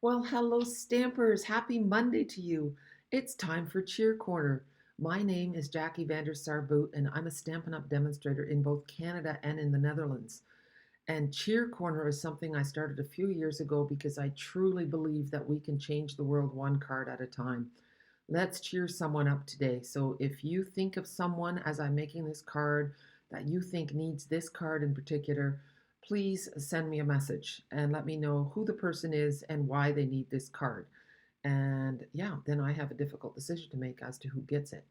Well, hello, Stampers. Happy Monday to you. It's time for Cheer Corner. My name is Jackie Vander Sarboot, and I'm a Stampin' Up! Demonstrator in both Canada and in the Netherlands. And Cheer Corner is something I started a few years ago because I truly believe that we can change the world one card at a time. Let's cheer someone up today. So if you think of someone as I'm making this card that you think needs this card in particular, please send me a message and let me know who the person is and why they need this card. And yeah, then I have a difficult decision to make as to who gets it.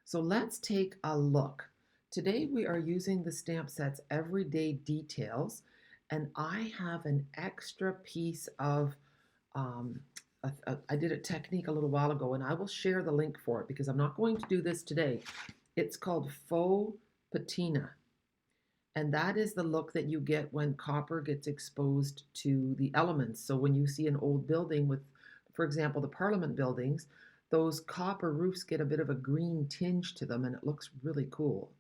So let's take a look. Today we are using the stamp set's everyday details, and I have an extra piece of um, I did a technique a little while ago, and I will share the link for it because I'm not going to do this today. It's called Faux Patina, and that is the look that you get when copper gets exposed to the elements. So when you see an old building with, for example, the Parliament buildings, those copper roofs get a bit of a green tinge to them, and it looks really cool.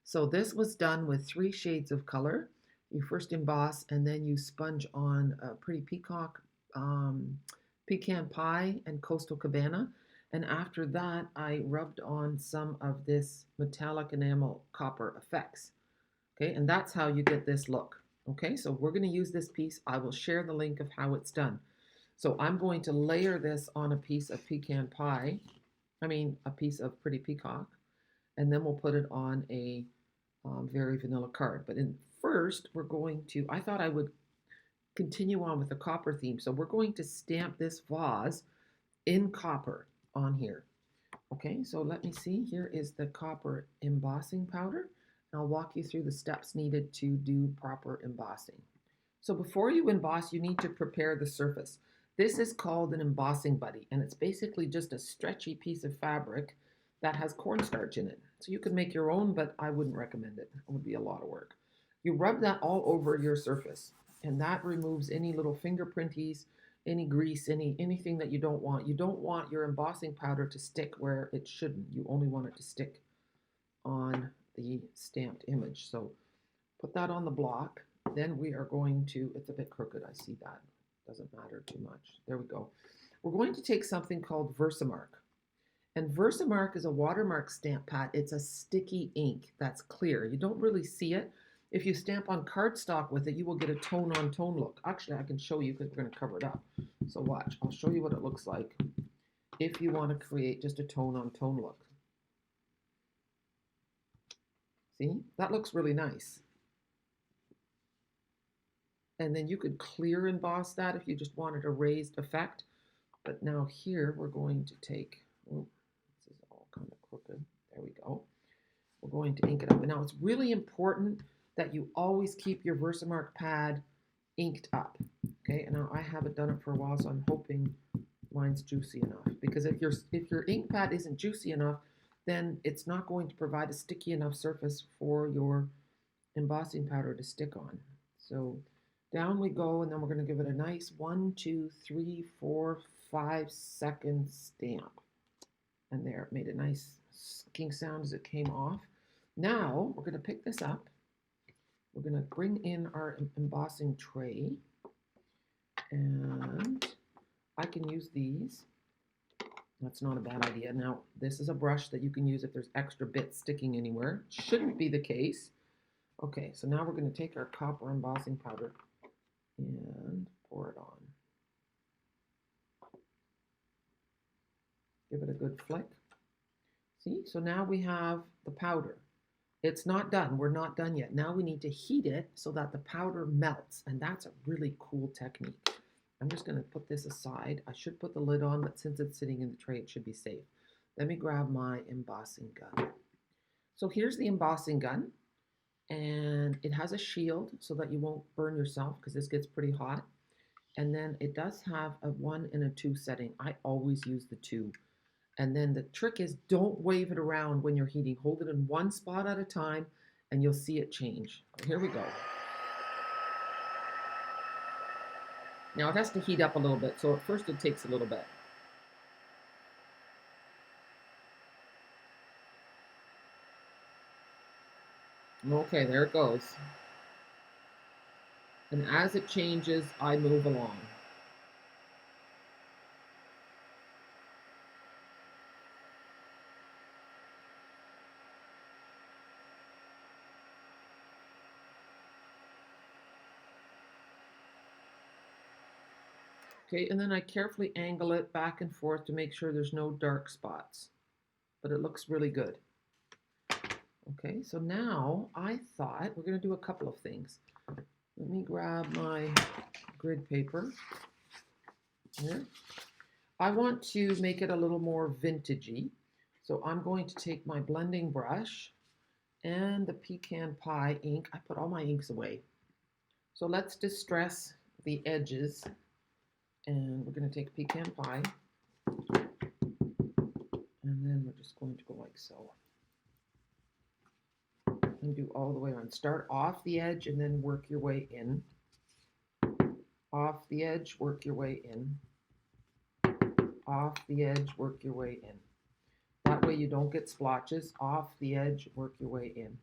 So this was done with 3 shades of color. You first emboss, and then you sponge on a pretty peacock, pecan pie, and coastal cabana. And after that, I rubbed on some of this metallic enamel copper effects. Okay, and that's how you get this look. Okay, so we're going to use this piece. I will share the link of how it's done. So I'm going to layer this on a piece of pecan pie, a piece of pretty peacock, and then we'll put it on a very vanilla card. But first, we're going to, I thought I would continue on with the copper theme. So we're going to stamp this vase in copper on here. Okay, so let me see. Here is the copper embossing powder. And I'll walk you through the steps needed to do proper embossing. So before you emboss, you need to prepare the surface. This is called an embossing buddy, and it's basically just a stretchy piece of fabric that has cornstarch in it. So you could make your own, but I wouldn't recommend it. It would be a lot of work. You rub that all over your surface, and that removes any little fingerprinties, any grease, anything that you don't want. You don't want your embossing powder to stick where it shouldn't. You only want it to stick on the stamped image. So put that on the block. Then we are going to, it's a bit crooked, I see that. Doesn't matter too much. There we go. We're going to take something called Versamark. And Versamark is a watermark stamp pad. It's a sticky ink that's clear. You don't really see it. If you stamp on cardstock with it, you will get a tone on tone look. Actually, I can show you because we're going to cover it up. So watch, I'll show you what it looks like if you want to create just a tone on tone look. See, that looks really nice. And then you could clear emboss that if you just wanted a raised effect. But now here we're going to take, oh, this is all kind of crooked. There we go. We're going to ink it up. And now it's really important that you always keep your Versamark pad inked up. Okay, and now I haven't done it for a while, so I'm hoping mine's juicy enough. Because if your ink pad isn't juicy enough, then it's not going to provide a sticky enough surface for your embossing powder to stick on. So down we go, and then we're going to give it a nice 1, 2, 3, 4, 5 second stamp. And there, it made a nice skinking sound as it came off. Now we're going to pick this up. We're going to bring in our embossing tray. And I can use these. That's not a bad idea. Now, this is a brush that you can use if there's extra bits sticking anywhere. Shouldn't be the case. Okay, so now we're going to take our copper embossing powder and pour it on. Give it a good flick. See, so now we have the powder. It's not done. We're not done yet. Now we need to heat it so that the powder melts, and that's a really cool technique. I'm just going to put this aside. I should put the lid on, but since it's sitting in the tray, it should be safe. Let me grab my embossing gun. So here's the embossing gun, and it has a shield so that you won't burn yourself because this gets pretty hot. And then it does have a 1 and a 2 setting. I always use the 2. And then the trick is don't wave it around when you're heating. Hold it in one spot at a time and you'll see it change. Here we go. Now it has to heat up a little bit, so at first it takes a little bit. Okay, there it goes. And as it changes, I move along. Okay, and then I carefully angle it back and forth to make sure there's no dark spots, but it looks really good. Okay, so now I thought we're going to do a couple of things. Let me grab my grid paper here. I want to make it a little more vintagey, so I'm going to take my blending brush and the pecan pie ink. I put all my inks away. So let's distress the edges, and we're going to take pecan pie, and then we're just going to go like so. And do all the way around. Start off the edge and then work your way in. Off the edge, work your way in. Off the edge, work your way in. That way you don't get splotches. Off the edge, work your way in.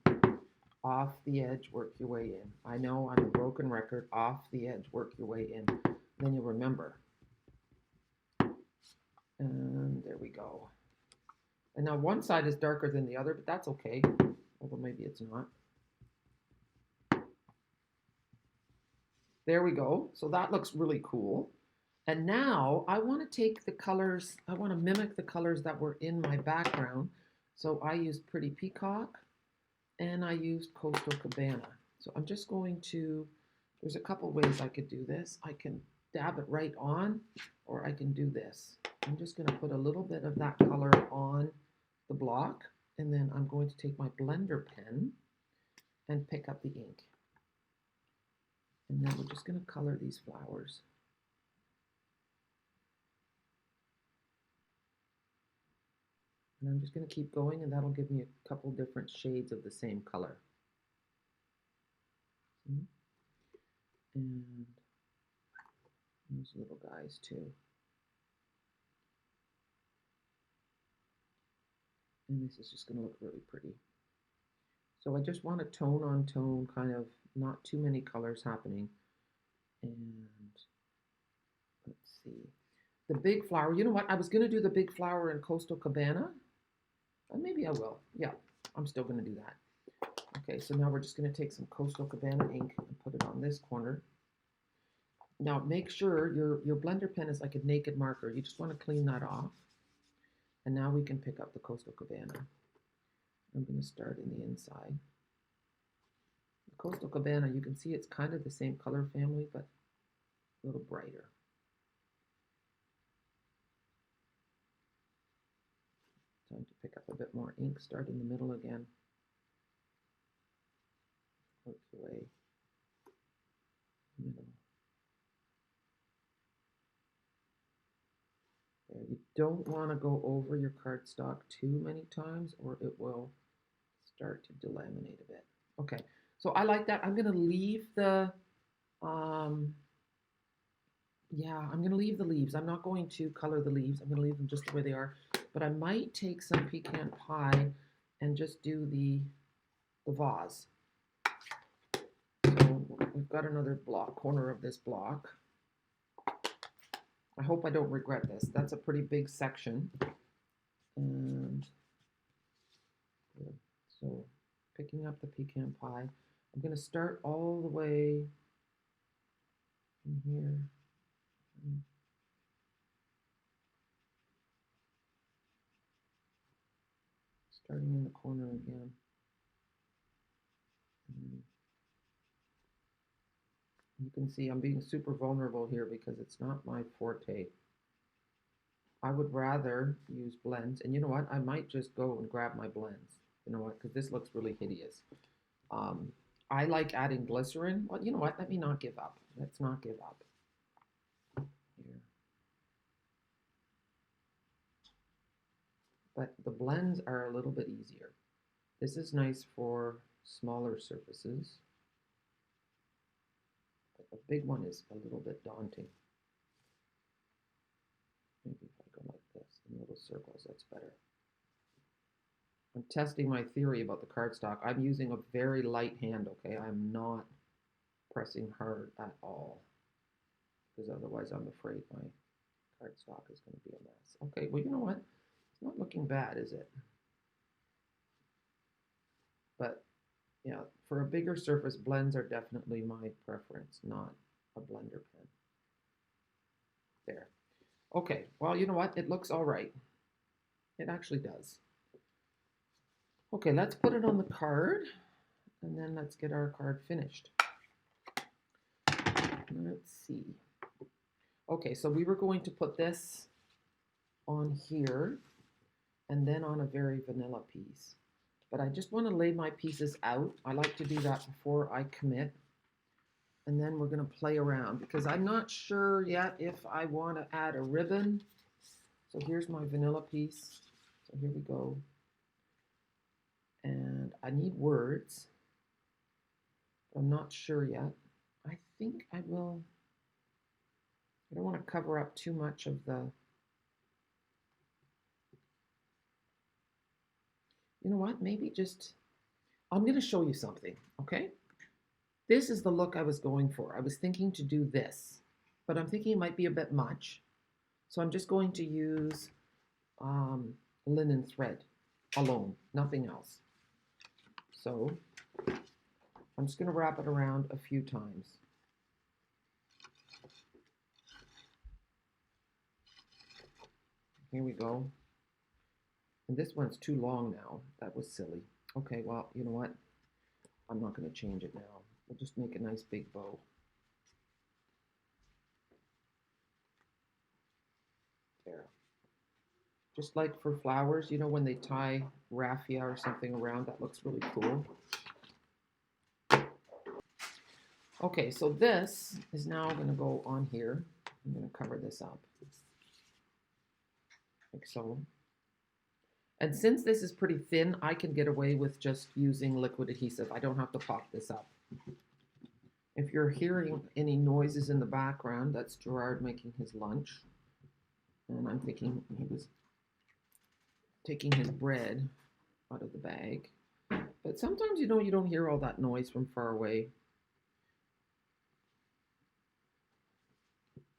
Off the edge, work your way in. I know I'm a broken record. Off the edge, work your way in. Then you'll remember. And there we go. And now one side is darker than the other, but that's okay. Although maybe it's not. There we go. So that looks really cool. And now I want to take the colors, I want to mimic the colors that were in my background. So I used Pretty Peacock and I used Coastal Cabana. So I'm just going to, there's a couple ways I could do this. I can dab it right on, or I can do this. I'm just going to put a little bit of that color on the block, and then I'm going to take my blender pen and pick up the ink. And then we're just going to color these flowers. And I'm just going to keep going, and that'll give me a couple different shades of the same color. And these little guys too. And this is just going to look really pretty. So I just want a tone on tone, kind of not too many colors happening. And let's see. The big flower, you know what? I was going to do the big flower in Coastal Cabana. Maybe I will. Yeah, I'm still going to do that. Okay, so now we're just going to take some Coastal Cabana ink and put it on this corner. Now make sure your blender pen is like a naked marker. You just want to clean that off. And now we can pick up the Coastal Cabana. I'm going to start in the inside. The Coastal Cabana, you can see it's kind of the same color family, but a little brighter. Time to pick up a bit more ink. Start in the middle again. Work your way. Middle. There. You don't want to go over your cardstock too many times, or it will start to delaminate a bit. Okay, so I like that. I'm going to leave the, yeah, I'm going to leave the leaves. I'm not going to color the leaves. I'm going to leave them just the way they are. But I might take some pecan pie and just do the vase. So we've got another block, corner of this block. I hope I don't regret this. That's a pretty big section. And so picking up the pecan pie, I'm going to start all the way in here. Starting in the corner again. You can see I'm being super vulnerable here because it's not my forte. I would rather use blends. And you know what? I might just go and grab my blends. You know what? Because this looks really hideous. I like adding glycerin. Well, you know what? Let me not give up. Let's not give up. Here. But the blends are a little bit easier. This is nice for smaller surfaces. But the big one is a little bit daunting. Maybe if I go like this in little circles, that's better. I'm testing my theory about the cardstock. I'm using a very light hand, okay? I'm not pressing hard at all, because otherwise I'm afraid my cardstock is going to be a mess. Okay, well, you know what? It's not looking bad, is it? But yeah, for a bigger surface, blends are definitely my preference, not a blender pen. Okay, well, you know what? It looks all right. It actually does. Okay, let's put it on the card, and then let's get our card finished. Let's see. Okay, so we were going to put this on here, and then on a very vanilla piece. But I just want to lay my pieces out. I like to do that before I commit. And then we're going to play around because I'm not sure yet if I want to add a ribbon. So here's my vanilla piece. So here we go. And I need words. I'm not sure yet. I think I will. I don't want to cover up too much of the. You know what? Maybe just. I'm going to show you something, okay? This is the look I was going for. I was thinking to do this, but I'm thinking it might be a bit much. So I'm just going to use linen thread alone, nothing else. So I'm just going to wrap it around a few times. Here we go. And this one's too long now. That was silly. Okay, well, you know what? I'm not going to change it now. We'll just make a nice big bow. There. Just like for flowers, you know, when they tie raffia or something around, that looks really cool. Okay, so this is now going to go on here. I'm going to cover this up, like so. And since this is pretty thin, I can get away with just using liquid adhesive. I don't have to pop this up. If you're hearing any noises in the background, that's Gerard making his lunch. And I'm thinking he was taking his bread out of the bag. But sometimes, you know, you don't hear all that noise from far away.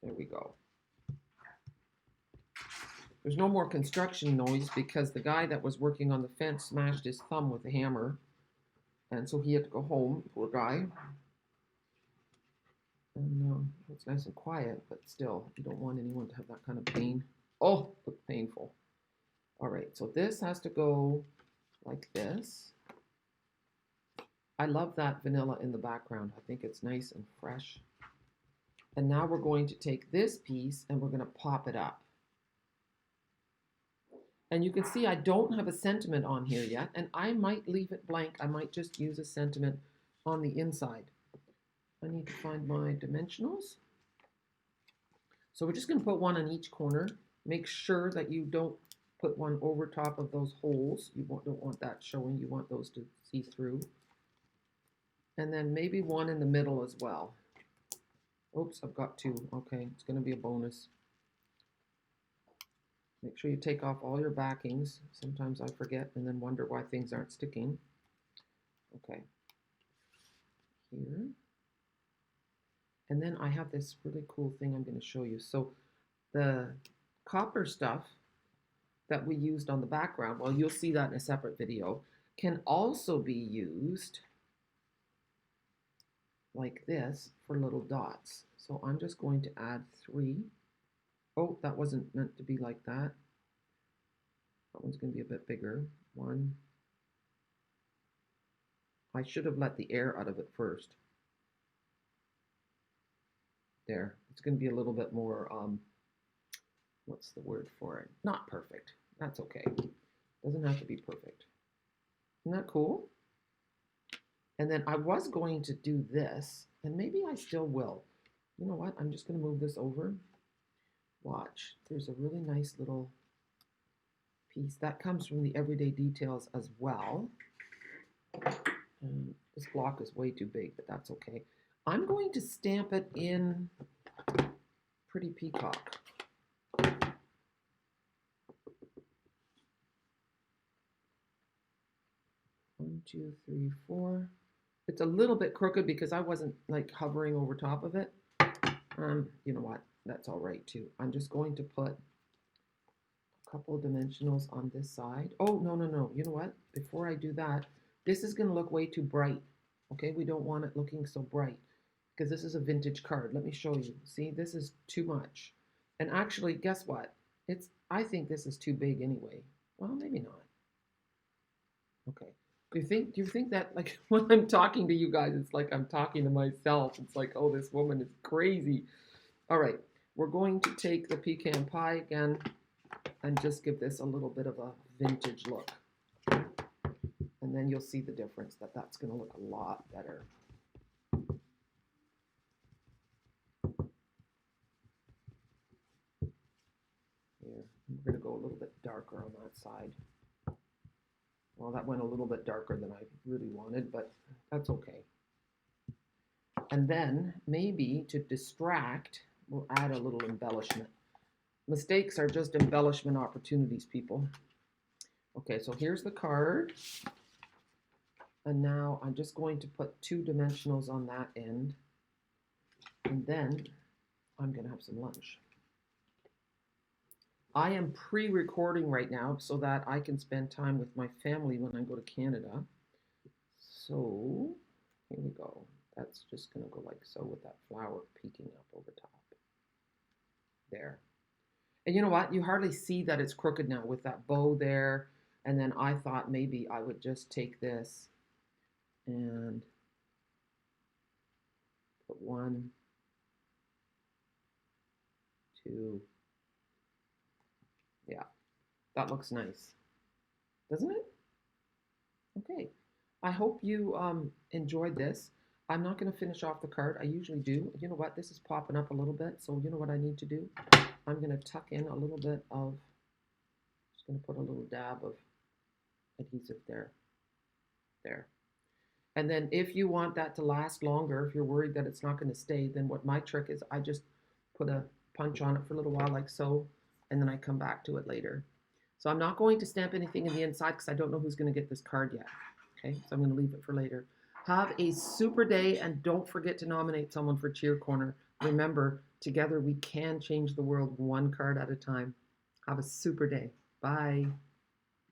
There we go. There's no more construction noise because the guy that was working on the fence smashed his thumb with a hammer. And so he had to go home, poor guy. And it's nice and quiet, but still, you don't want anyone to have that kind of pain. Oh, look painful. All right, so this has to go like this. I love that vanilla in the background. I think it's nice and fresh. And now we're going to take this piece and we're going to pop it up. And you can see I don't have a sentiment on here yet, and I might leave it blank. I might just use a sentiment on the inside. I need to find my dimensionals. So we're just going to put one on each corner. Make sure that you don't put one over top of those holes. You don't want that showing. You want those to see through. And then maybe one in the middle as well. Oops, I've got two. Okay, it's going to be a bonus. Make sure you take off all your backings. Sometimes I forget and then wonder why things aren't sticking. Okay. Here. And then I have this really cool thing I'm going to show you. So the copper stuff that we used on the background, well, you'll see that in a separate video, can also be used like this for little dots. So I'm just going to add 3. Oh, that wasn't meant to be like that. That one's going to be a bit bigger. 1. I should have let the air out of it first. There. It's going to be a little bit more, what's the word for it? Not perfect. That's okay. Doesn't have to be perfect. Isn't that cool? And then I was going to do this, and maybe I still will. You know what? I'm just going to move this over. Watch, there's a really nice little piece that comes from the Everyday Details as well. And this block is way too big, but that's okay. I'm going to stamp it in Pretty Peacock. 1, 2, 3, 4. It's a little bit crooked because I wasn't like hovering over top of it. You know what? That's all right too. I'm just going to put a couple of dimensionals on this side. Oh, no, no, no. You know what? Before I do that, this is going to look way too bright. Okay, we don't want it looking so bright because this is a vintage card. Let me show you. See, this is too much. And actually, guess what? I think this is too big anyway. Well, maybe not. Okay. Do you think that like when I'm talking to you guys, it's like I'm talking to myself. It's like, oh, this woman is crazy. All right. We're going to take the pecan pie again and just give this a little bit of a vintage look. And then you'll see the difference that that's going to look a lot better. Here, we're going to go a little bit darker on that side. Well, that went a little bit darker than I really wanted, but that's okay. And then maybe to distract, we'll add a little embellishment. Mistakes are just embellishment opportunities, people. Okay, so here's the card. And now I'm just going to put 2 dimensionals on that end. And then I'm going to have some lunch. I am pre-recording right now so that I can spend time with my family when I go to Canada. So here we go. That's just going to go like so with that flower peeking up over top. There. And you know what? You hardly see that it's crooked now with that bow there. And then I thought maybe I would just take this and put 1, 2. Yeah, that looks nice, doesn't it? Okay, I hope you enjoyed this. I'm not going to finish off the card. I usually do. You know what? This is popping up a little bit, so you know what I need to do? I'm going to tuck in a little bit of, just going to put a little dab of adhesive there. There. And then if you want that to last longer, if you're worried that it's not going to stay, then what my trick is, I just put a punch on it for a little while like so, and then I come back to it later. So I'm not going to stamp anything in the inside because I don't know who's going to get this card yet. Okay, so I'm going to leave it for later. Have a super day, and don't forget to nominate someone for Cheer Corner. Remember, together we can change the world one card at a time. Have a super day. Bye.